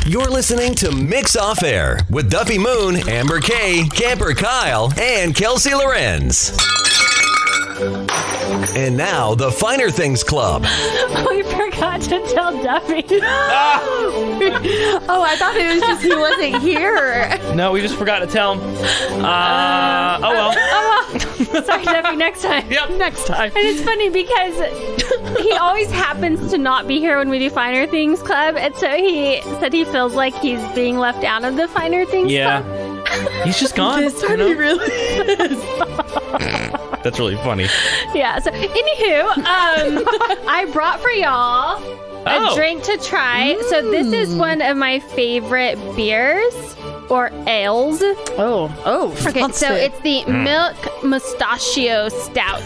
You're listening to Mix Off Air with Duffy Moon, Amber Kaye, Camper Kyle, and Kelsey Laurenz. And now, the Finer Things Club. We forgot to tell Duffy. Oh, I thought it was just he wasn't here. No, we just forgot to tell him. Oh well. Sorry, Duffy, next time. Yep, next time. And it's funny because he always happens to not be here when we do Finer Things Club. And so he said he feels like he's being left out of the Finer Things Club. Yeah. He's just gone. This time he really is. That's really funny. Yeah, so anywho, I brought for y'all a drink to try. So this is one of my favorite beers or ales. Oh. Okay, so it's the Milk Mustachio Stout.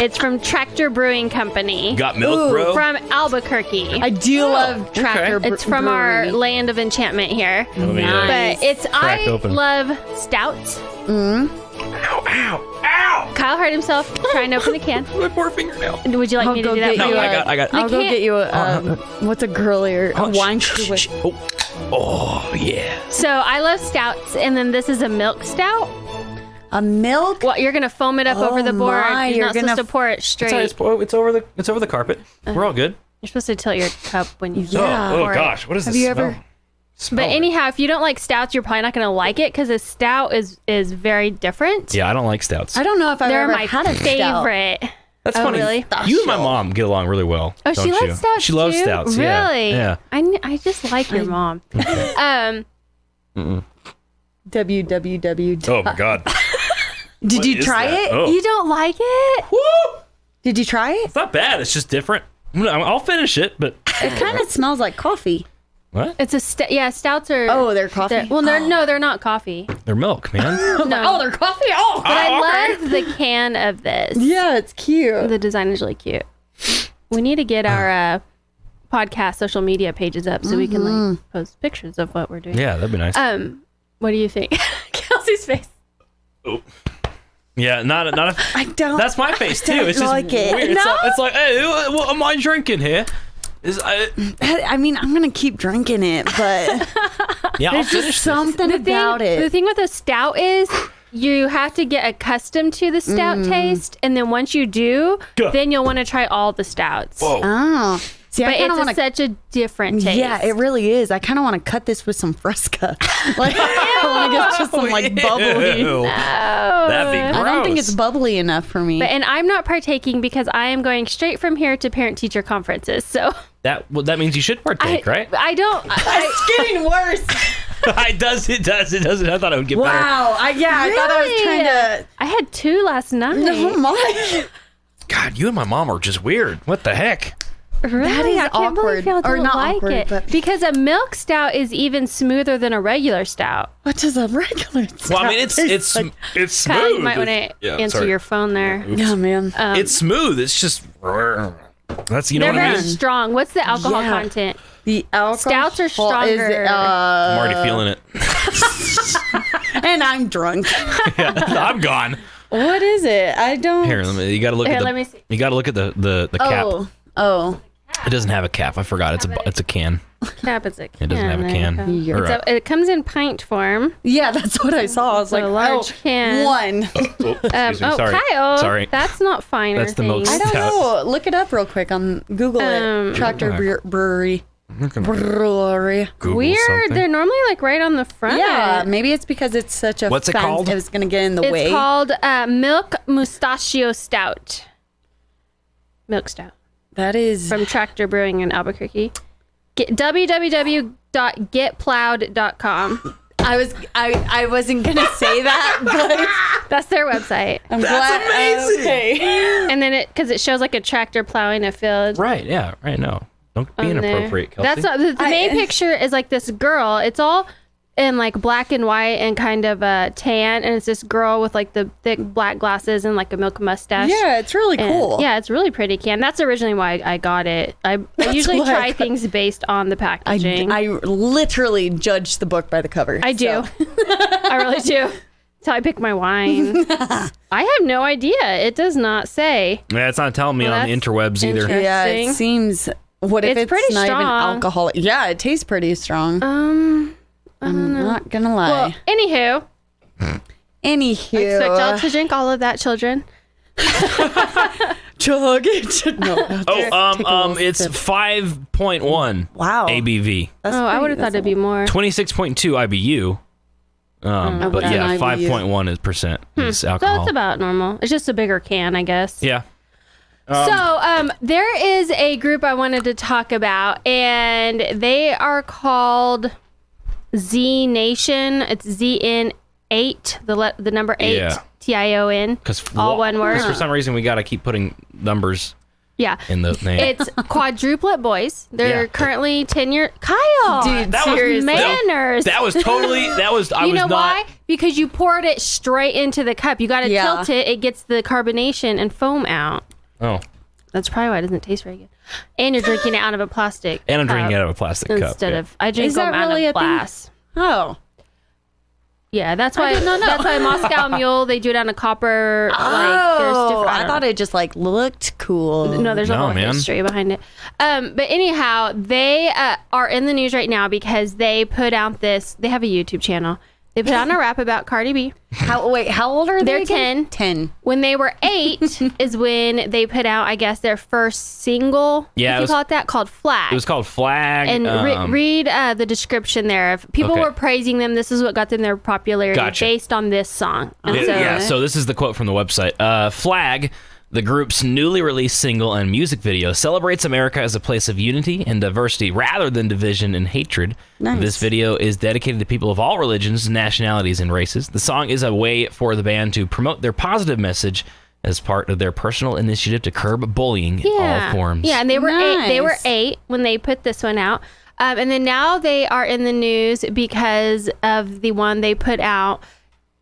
It's from Tractor Brewing Company. Got milk, bro? From Albuquerque. I do love Tractor It's from our land of enchantment here. Nice. But it's, Crack open. love stouts. Ow! Kyle hurt himself trying to open the can. My poor fingernail. Would you like me to do that? No, I got. I'll go get you a, what's a girlier, a wine with. Oh, yeah. So I love stouts, and then this is a milk stout. A milk? Well, you're gonna foam it up over the board. my, You're not you're supposed gonna to pour it straight. It's over the carpet. We're all good. You're supposed to tilt your cup when you Yeah. pour Oh it. gosh, what is this? Have you ever- But anyhow, if you don't like stouts, you're probably not gonna like it because a stout is very different. Yeah, I don't like stouts. I don't know if I've They're ever my had a stout. favorite. That's Oh, funny. really? You and my mom get along really well. Oh, don't she you? likes stouts She loves too? stouts. Yeah. Really? Yeah. I just like your mom. www. Oh my God. Did What you is try that? it? Oh. You don't like it? Woo! Did you try it? It's not bad. It's just different. I'll finish it, but It kind of smells like coffee. what? It's a stouts are. Oh, they're coffee? They're not coffee. They're milk, man. No. they're coffee? Oh! But I love the can of this. Yeah, it's cute. The design is really cute. We need to get our podcast social media pages up so we can like post pictures of what we're doing. Yeah, that'd be nice. What do you think? Kelsey's face. Oh. Yeah, not a. I don't. That's my face too. It's just like it. weird. No? It's like, hey, what am I drinking here? I mean, I'm gonna keep drinking it, but Yeah, I'll there's finish just something The about it. thing with a stout is you have to get accustomed to the stout taste, and then once you do, Gah. then you'll want to try all the stouts. Whoa. Oh, see, But I kind of it's want to. such a different taste. Yeah, it really is. I kind of want to cut this with some Fresca. Like, I want to get just some like bubbly. Ew. That'd be gross. I don't think it's bubbly enough for me. And I'm not partaking because I am going straight from here to parent-teacher conferences. So that means you should partake, right? I don't. it's getting worse. It does. I thought it would get better. Wow. I thought I was trying to. I had 2 last night. Oh my. God, you and my mom are just weird. What the heck? Really? That is I can't believe awkward. y'all Or don't not like awkward, it. but- Because a milk stout is even smoother than a regular stout. What does a regular stout Well, I mean, it's taste like? it's smooth. Kyle, you might want to Yeah, answer sorry. your phone there. Yeah, man. It's smooth. It's just that's you know They're what I very mean. strong. What's the alcohol Yeah. content? The alcohol Stouts are is, stronger. I'm already feeling it. and I'm drunk. Yeah, I'm gone. What is it? I don't. Here, you got to look Here, at the. let me see. You got to look at the cap. Oh. It doesn't have a cap. I forgot. It's a can. Cap is a can. It doesn't have a there can. you go. Or It comes in pint form. Yeah, that's what I saw. I was like, a large can. one. Excuse me. Sorry. Kyle. Sorry. That's not Finer That's the most- Things. I don't Stout. know. Look it up real quick on Google it. Tractor Brewery. Brewery. Google Weird. something. They're normally like right on the front. Yeah, maybe it's because it's such a. What's it called? It was gonna get in the It's way. called Milk Mustachio Stout. Milk Stout. That is. From Tractor Brewing in Albuquerque. www.getplowed.com. I wasn't gonna say that, but That's their website. I'm That's glad. amazing. Okay. And then because it shows like a tractor plowing a field. Right. Yeah. Right. No. Don't be on there. inappropriate, Kelsey. That's not, the main picture is like this girl. It's all in like black and white and kind of tan, and it's this girl with like the thick black glasses and like a milk mustache. Yeah, it's really And, cool. yeah, it's really pretty can. That's originally why I got it. I usually why I try got- things based on the packaging. I literally judge the book by the cover. I do. so. I really do. That's how I pick my wine. I have no idea. It does not say. Yeah, it's not telling me Well, on the that's interwebs either. interesting. Yeah, it seems What if It's it's pretty not even strong. alcoholic? Yeah, it tastes pretty strong. I'm not gonna lie. Well, anywho, Anywho, expect y'all to drink all of that, children. chug it. No. It's 5.1. Wow. ABV, I would have thought it'd be more. 26.2 IBU. But what's yeah, an IBU? 5.1 is percent is So alcohol. it's about normal. It's just a bigger can, I guess. Yeah. So there is a group I wanted to talk about, and they are called Z Nation. It's ZN8, the number 8, Yeah. TION. Because all one word. For some reason, we got to keep putting numbers Yeah. in the name. It's quadruplet boys. They're Yeah. currently 10 years. Kyle, Dude, That was- serious manners. That was totally. That was. I you was know not. why? Because you poured it straight into the cup. You got to Yeah. tilt it. It gets the carbonation and foam out. Oh, That's probably why it doesn't taste very good. And you're drinking it out of a plastic and I'm cup drinking it out of a plastic cup. instead yeah. of I drink Is that them out really of a thing? glass. Oh. Yeah, that's why. did not know. That's why Moscow Mule they do it on a copper. Like, there's different, I don't thought know. it just like looked cool. No, there's a No, whole man. history behind it. But anyhow, they are in the news right now because they put out this. They have a YouTube channel. They put out a rap about Cardi B. How old are they? They're again? 10. When they were 8 is when they put out, I guess, their first single. Yeah, if it you was- call it that, called Flag. It was called Flag. And read the description there. If people Okay. were praising them, this is what got them their popularity Gotcha. based on this song. And so, Yeah, so this is the quote from the website. Flag, the group's newly released single and music video, celebrates America as a place of unity and diversity rather than division and hatred. Nice. This video is dedicated to people of all religions, nationalities, and races. The song is a way for the band to promote their positive message as part of their personal initiative to curb bullying in all forms. Yeah, and they were 8. They were Nice. 8 when they put this one out. And then now they are in the news because of the one they put out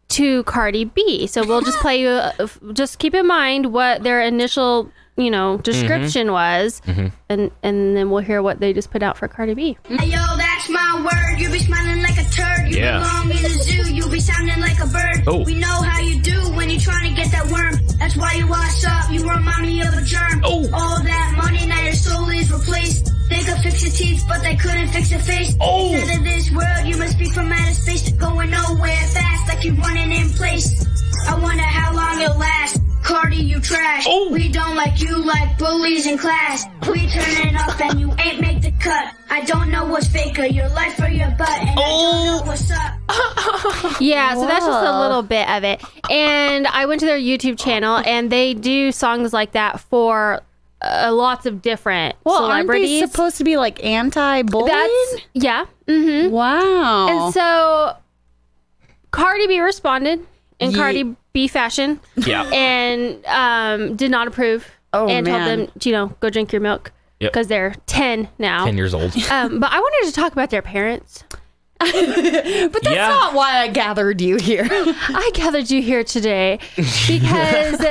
to Cardi B. So we'll just play you, just keep in mind what their initial, description was, and then we'll hear what they just put out for Cardi B. Hey, yo, that's my word. You be smiling like a turd. You Yeah. belong in the zoo. You be sounding like a bird. Oh. We know how you do when you trying to get that worm. That's why you wash up. You remind me of a germ. Oh. All that money, now your soul is replaced. They could fix your teeth, but they couldn't fix your face. Oh. Out of this world, you must be from outer space. Going nowhere fast, like you're running in place. I wonder how long you'll last. Cardi, you trash. Oh. We don't like you like bullies in class. We turn it up and you ain't make the cut. I don't know what's faker, your life or your butt. And I don't know what's up. Yeah, so that's just a little bit of it. And I went to their YouTube channel, and they do songs like that for lots of different Well, aren't they celebrities. supposed to be like anti-bullying? That's yeah. Mm-hmm. Wow. And so Cardi B responded in Ye- Cardi B fashion, Yeah. and did not approve. Oh, and man. told them, go drink your milk Yep. because they're 10 now. 10 years old. But I wanted to talk about their parents. But that's Yeah. not why I gathered you here. I gathered you here today because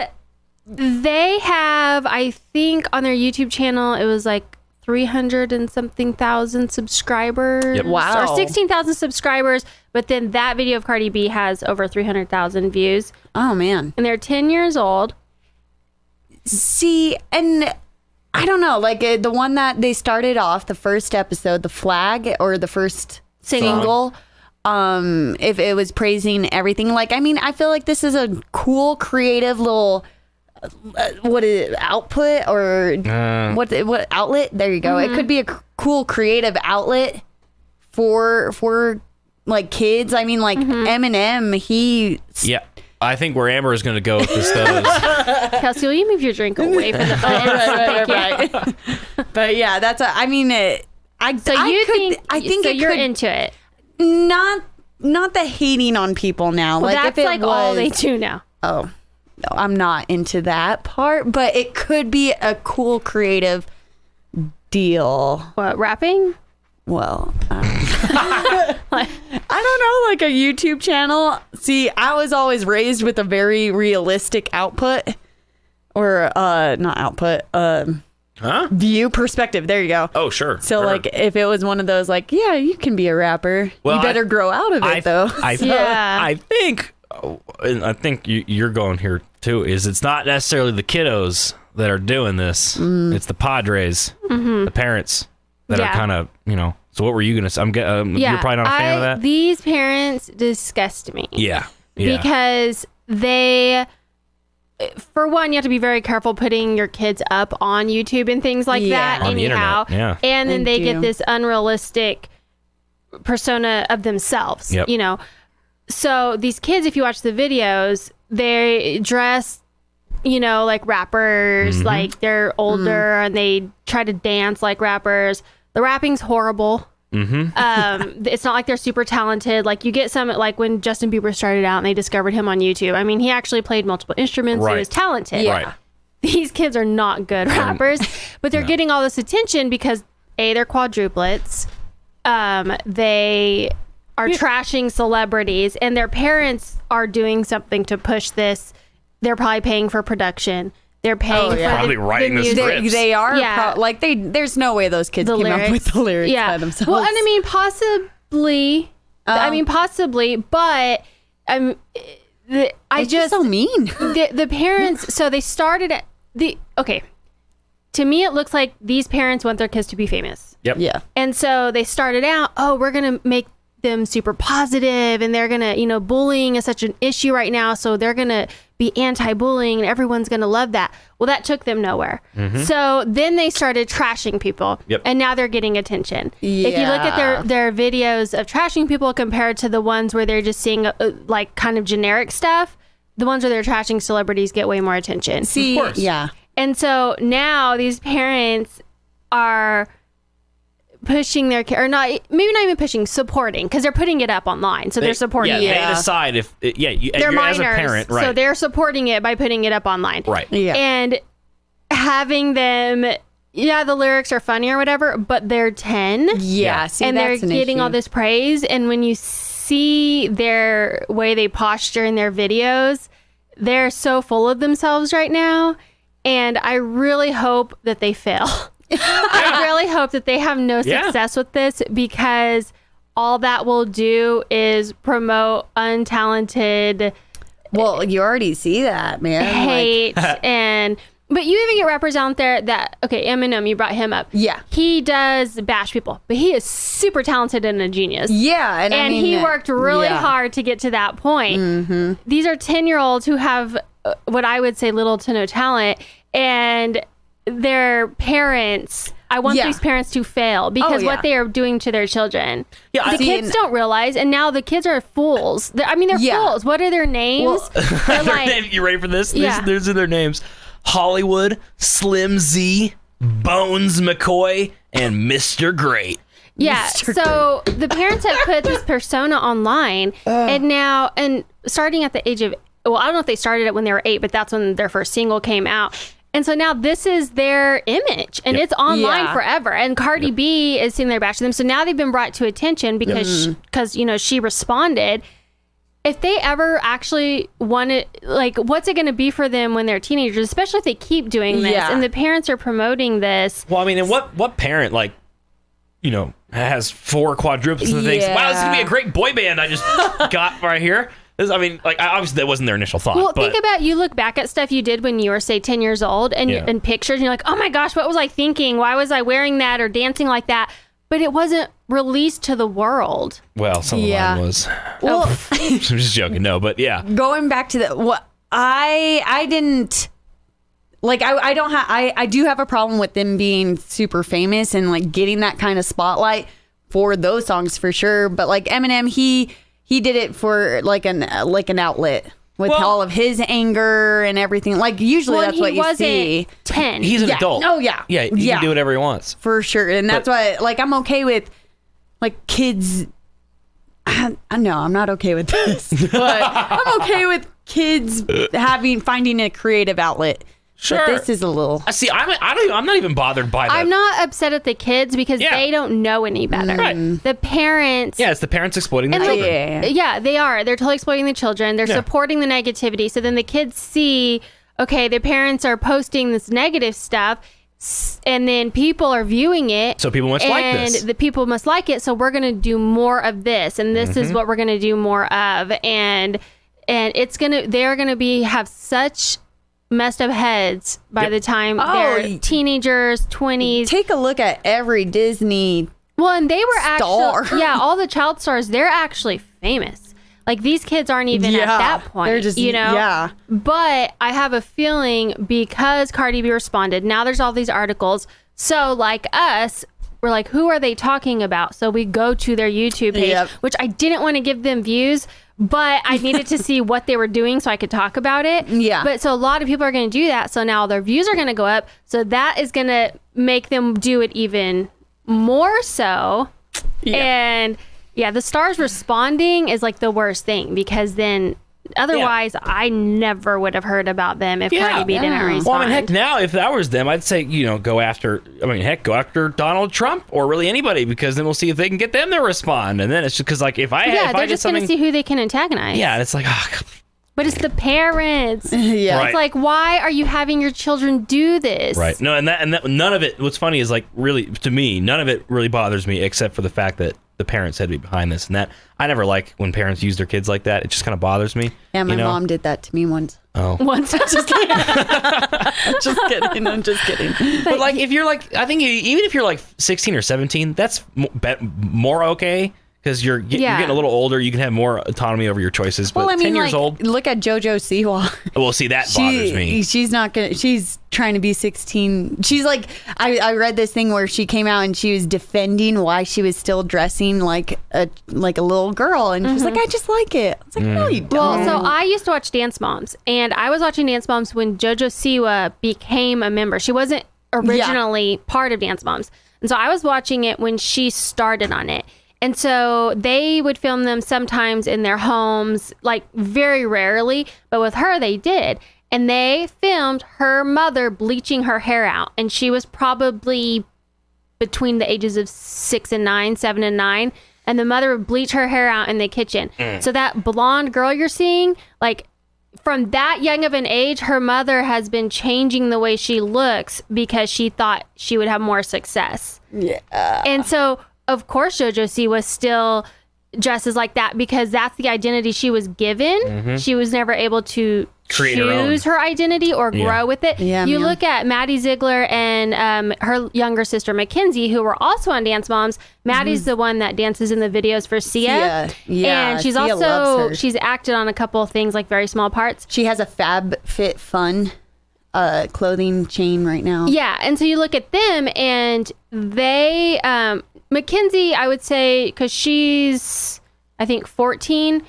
they have, I think, on their YouTube channel, it was like 300 and something thousand subscribers. Yep. Wow. Or 16,000 subscribers. But then that video of Cardi B has over 300,000 views. Oh, man. And they're 10 years old. See, and I don't know, like the one that they started off, the first episode, the flag or the first single, if it was praising everything, like, I mean, I feel like this is a cool, creative little, what is it, output or what outlet? There you go. It could be a cool, creative outlet for like kids. I mean, like Eminem, he Yeah. I think where Amber is going to go with this, though, is Kelsey, will you move your drink away from the phone? right. But yeah, that's I mean, I think so it you're could, into it. not the hating on people now. Well, like that's if it like was, all they do now. Oh, no, I'm not into that part, but it could be a cool creative deal. What, rapping? Well, I don't know, like a YouTube channel. See, I was always raised with a very realistic output or not output, huh? view perspective. There you go. Oh, sure. So sure. like if it was one of those like, yeah, you can be a rapper. Well, you better grow out of it though. Yeah. I think, and I think you're going here too, is it's not necessarily the kiddos that are doing this. It's the Padres, the parents that are kind of, So what were you gonna say? You're probably not a fan of that. These parents disgust me. Yeah. Because they, for one, you have to be very careful putting your kids up on YouTube and things like that. On the anyhow, internet, and then they get this unrealistic persona of themselves. Yep. So these kids, if you watch the videos, they dress, like rappers, like they're older and they try to dance like rappers. The rapping's horrible. It's not like they're super talented. Like you get some, like when Justin Bieber started out and they discovered him on YouTube. I mean, he actually played multiple instruments. He was talented. Right. These kids are not good rappers, but they're getting all this attention because they're quadruplets. They are trashing celebrities, and their parents are doing something to push this. They're probably paying for production. They're paying for probably writing the music. scripts. They are. Yeah. There's no way those kids came up with the lyrics by themselves. Well, and I mean, possibly, but it's just so mean. The parents, so they started at to me, it looks like these parents want their kids to be famous. Yep. Yeah. And so they started out, we're going to make them super positive, and they're going to, bullying is such an issue right now. So they're going to be anti-bullying and everyone's going to love that. Well, that took them nowhere. So then they started trashing people. Yep. And now they're getting attention. Yeah. If you look at their videos of trashing people compared to the ones where they're just seeing like kind of generic stuff, the ones where they're trashing celebrities get way more attention. See, of course. Yeah. And so now these parents are pushing their or not, maybe not even pushing, supporting, because they're putting it up online, so they're supporting it. They decide if they're you're minors, as a parent, right? so they're supporting it by putting it up online, right? Yeah. And having them, the lyrics are funny or whatever, but they're 10, See, and they're that's an getting issue. all this praise, and when you see their way they posture in their videos, they're so full of themselves right now, and I really hope that they fail. I really hope that they have no success with this, because all that will do is promote untalented. Well, you already see that, man. Hate but you even get rappers out there that, Eminem, you brought him up. Yeah. He does bash people, but he is super talented and a genius. Yeah. And I mean, he worked really hard to get to that point. These are 10-year-olds who have what I would say little to no talent, and their parents, I want these parents to fail because what they are doing to their children. Yeah, the kids don't realize, and now the kids are fools. They're fools. What are their names? Well, you ready for this? These are their names: Hollywood, Slim Z, Bones McCoy, and Mr. Great. Yeah, so the parents have put this persona online, and starting at the age of, I don't know if they started it when they were 8, but that's when their first single came out. And so now this is their image, and it's online forever. And Cardi B is sitting there bashing them. So now they've been brought to attention because she responded. If they ever actually want it, like, what's it going to be for them when they're teenagers, especially if they keep doing this and the parents are promoting this? Well, I mean, and what parent, has 4 quadruplets and thinks, wow, this is going to be a great boy band I just got right here? Obviously that wasn't their initial thought. Well, think about, you look back at stuff you did when you were, say, 10 years old and pictures, and you're like, oh my gosh, what was I thinking? Why was I wearing that or dancing like that? But it wasn't released to the world. Well, some of mine was. Well, I'm just joking. No, but yeah. Going back to I didn't. I do have a problem with them being super famous and getting that kind of spotlight for those songs for sure. But Eminem, he did it for an outlet with all of his anger and everything. Usually that's what you see. 10. He's an adult. Oh yeah. Yeah, he can do whatever he wants. For sure. And that's why I'm okay with kids. I know I'm not okay with this, but I'm okay with kids finding a creative outlet. Sure. But this is a little. See, I'm not even bothered by that. I'm not upset at the kids because they don't know any better. Right. The parents. Yeah, it's the parents exploiting the children. Yeah, they are. They're totally exploiting the children. They're supporting the negativity. So then the kids see, the parents are posting this negative stuff, and then people are viewing it. So people must like this. And the people must like it. So we're going to do more of this, and this is what we're going to do more of, and they're going to have such messed up heads by the time they're teenagers, 20s. Take a look at every Disney Well, and they were star. actually, all the child stars, they're actually famous. Like, these kids aren't even at that point, they're just, you know? Yeah. But I have a feeling because Cardi B responded, now there's all these articles. So, like us, we're like, who are they talking about? So we go to their YouTube page, which I didn't want to give them views, but I needed to see what they were doing so I could talk about it. Yeah. But so a lot of people are going to do that. So now their views are going to go up. So that is going to make them do it even more so. Yeah. And the stars responding is like the worst thing, because then otherwise I never would have heard about them if Cardi B didn't respond. Well, I mean, heck, now if that was them, I'd say, go after Donald Trump or really anybody, because then we'll see if they can get them to respond. And then it's just because, like, if I they're just going to see who they can antagonize. Yeah, it's like, but it's the parents. Yeah. Right. It's like, why are you having your children do this? Right. No, and that none of it. What's funny is, like, really, to me, none of it really bothers me, except for the fact that the parents had to be behind this, and that I never like when parents use their kids like that. It just kind of bothers me. Yeah, my mom did that to me once. Oh. Once. Just kidding. I'm just kidding. But like, if you're like, I think even if you're like 16 or 17, that's more okay. Because you're getting a little older, you can have more autonomy over your choices. But 10 years old, look at JoJo Siwa. Well, see, that bothers me. She's not gonna. She's trying to be 16. She's like, I read this thing where she came out and she was defending why she was still dressing like a little girl, and she was like, I just like it. I was like, no, you don't. Well, so I used to watch Dance Moms, and I was watching Dance Moms when JoJo Siwa became a member. She wasn't originally part of Dance Moms, and so I was watching it when she started on it. And so they would film them sometimes in their homes, like very rarely, but with her they did. And they filmed her mother bleaching her hair out. And she was probably between the ages of 6 and 9, 7 and 9. And the mother would bleach her hair out in the kitchen. So that blonde girl you're seeing, like, from that young of an age, her mother has been changing the way she looks because she thought she would have more success. Yeah. And so, of course, JoJo Siwa still dresses like that because that's the identity she was given. She was never able to choose her identity or grow with it. Yeah, you look at Maddie Ziegler and her younger sister Mackenzie, who were also on Dance Moms. Maddie's the one that dances in the videos for Sia. Yeah, and she's Sia loves her. she's acted on a couple of things, like very small parts. She has a Fab Fit Fun clothing chain right now. Yeah, and so you look at them and they Mackenzie, I would say, because she's, I think, 14,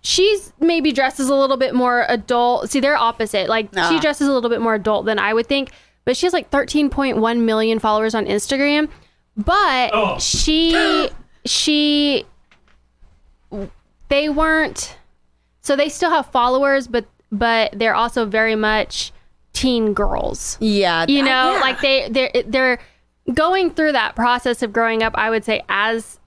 she's maybe dresses a little bit more adult. See, they're opposite. Like, she dresses a little bit more adult than I would think. But she has like 13.1 million followers on Instagram. But they weren't, so they still have followers, but they're also very much teen girls. Yeah. You know, like they're going through that process of growing up, I would say, as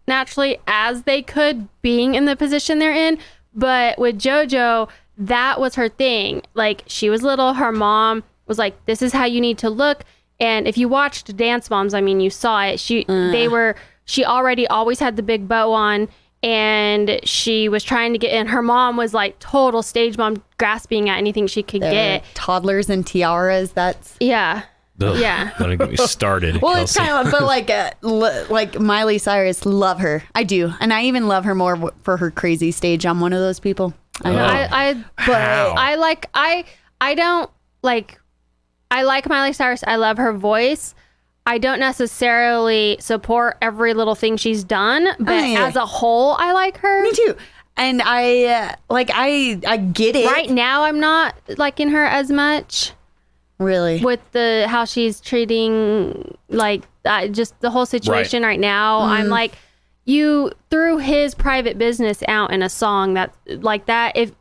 naturally as they could, being in the position they're in. But with JoJo, that was her thing. Like, she was little, her mom was like, this is how you need to look. And if you watched Dance Moms, I mean, you saw it. She already always had the big bow on, and she was trying to get in. Her mom was like total stage mom, grasping at anything she could get. Toddlers and tiaras, that's... Yeah. Ugh, yeah. Don't get me started. Well, Kelsey. it's kind of, but like Miley Cyrus, love her. I do. And I even love her more for her crazy stage. I'm one of those people. I know. I like Miley Cyrus. I love her voice. I don't necessarily support every little thing she's done, but as a whole, I like her. Me too. And I get it. Right now, I'm not liking her as much. Really? With how she's treating, like, just the whole situation right now. I'm like, you threw his private business out in a song that, like that. If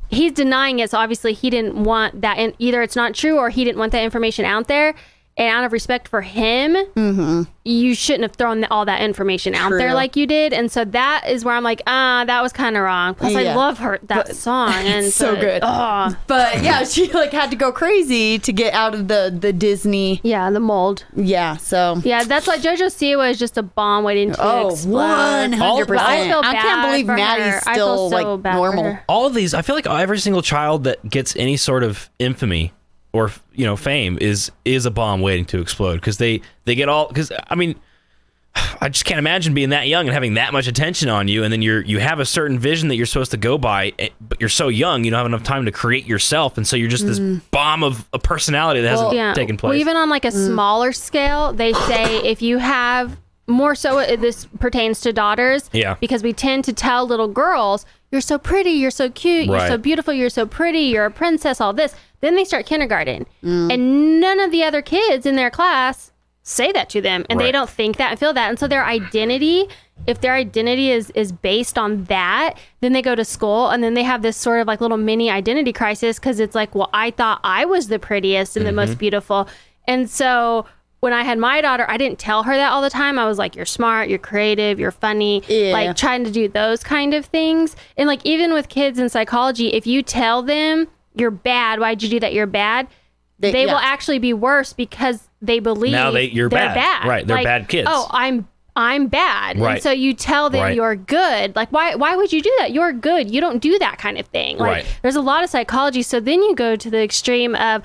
he's denying it, so obviously he didn't want that, and either it's not true or he didn't want that information out there. And out of respect for him, you shouldn't have thrown all that information out there like you did. And so that is where I'm like, that was kind of wrong. Plus, I love that song. And it's so good. But yeah, she like had to go crazy to get out of the Disney. Yeah, the mold. Yeah, so. Yeah, that's like JoJo Siwa is just a bomb waiting to explode. 100%. I can't believe Maddie's still like normal. All of these, I feel like every single child that gets any sort of infamy or fame is a bomb waiting to explode, because they get all, because I mean, I just can't imagine being that young and having that much attention on you, and then you have a certain vision that you're supposed to go by, but you're so young, you don't have enough time to create yourself, and so you're just this bomb of a personality that hasn't taken place. Well, even on like a smaller scale, they say if you have more so, this pertains to daughters, because we tend to tell little girls, you're so pretty, you're so cute, you're so beautiful, you're so pretty, you're a princess, all this. Then they start kindergarten, and none of the other kids in their class say that to them, and they don't think that and feel that. And so their identity, if their identity is based on that, then they go to school and then they have this sort of like little mini identity crisis, because it's like, well, I thought I was the prettiest and the most beautiful. And so when I had my daughter, I didn't tell her that all the time. I was like, you're smart, you're creative, you're funny, like trying to do those kind of things. And like even with kids in psychology, if you tell them you're bad, why'd you do that, you're bad, they will actually be worse, because they believe you're they're bad. Right, they're like, bad kids. Oh, I'm bad. Right. And so you tell them you're good. Like, why would you do that? You're good. You don't do that kind of thing. Like, there's a lot of psychology. So then you go to the extreme of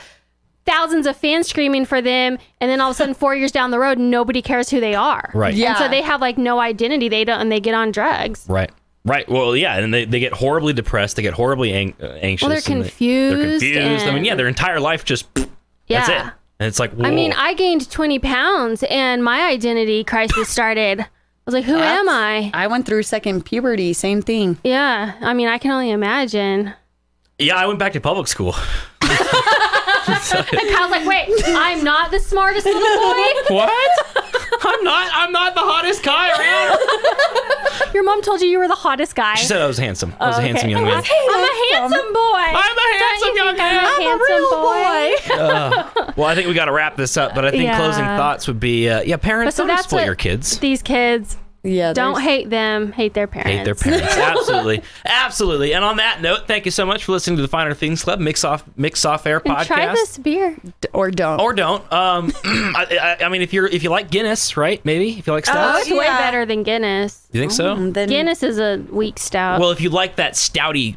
thousands of fans screaming for them, and then all of a sudden 4 years down the road, nobody cares who they are. Right. And so they have like no identity. They don't, and they get on drugs. Right. Well, yeah, and they get horribly depressed. They get horribly anxious. Well, they're confused. They're confused. I mean, their entire life just, that's it. And it's like, whoa. I mean, I gained 20 pounds and my identity crisis started. I was like, who am I? I went through second puberty, same thing. Yeah. I mean, I can only imagine. Yeah, I went back to public school. And Kyle's like, wait, I'm not the smartest little boy? What? I'm not the hottest guy around. Your mom told you were the hottest guy. She said I was handsome. I was a handsome young man. I'm a handsome boy. I'm a handsome young man. I'm a handsome boy. Well, I think we got to wrap this up, but I think closing thoughts would be, parents, don't exploit your kids. These kids, don't hate them, hate their parents. Hate their parents. Absolutely. And on that note, thank you so much for listening to the Finer Things Club Mix Off Air podcast. And try this beer. Or don't. I mean, if you like Guinness, right? Maybe if you like stouts. Oh, it's way better than Guinness. You think so? Guinness is a weak stout. Well, if you like that stouty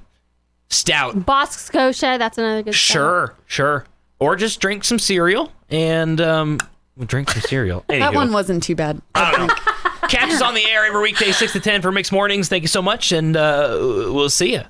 stout, Bosque Scotia, that's another good stout. Sure. Or just drink some cereal and drink some cereal. That one wasn't too bad. I don't know. Catch us on the air every weekday 6 to 10 for Mixed Mornings. Thank you so much, and we'll see you.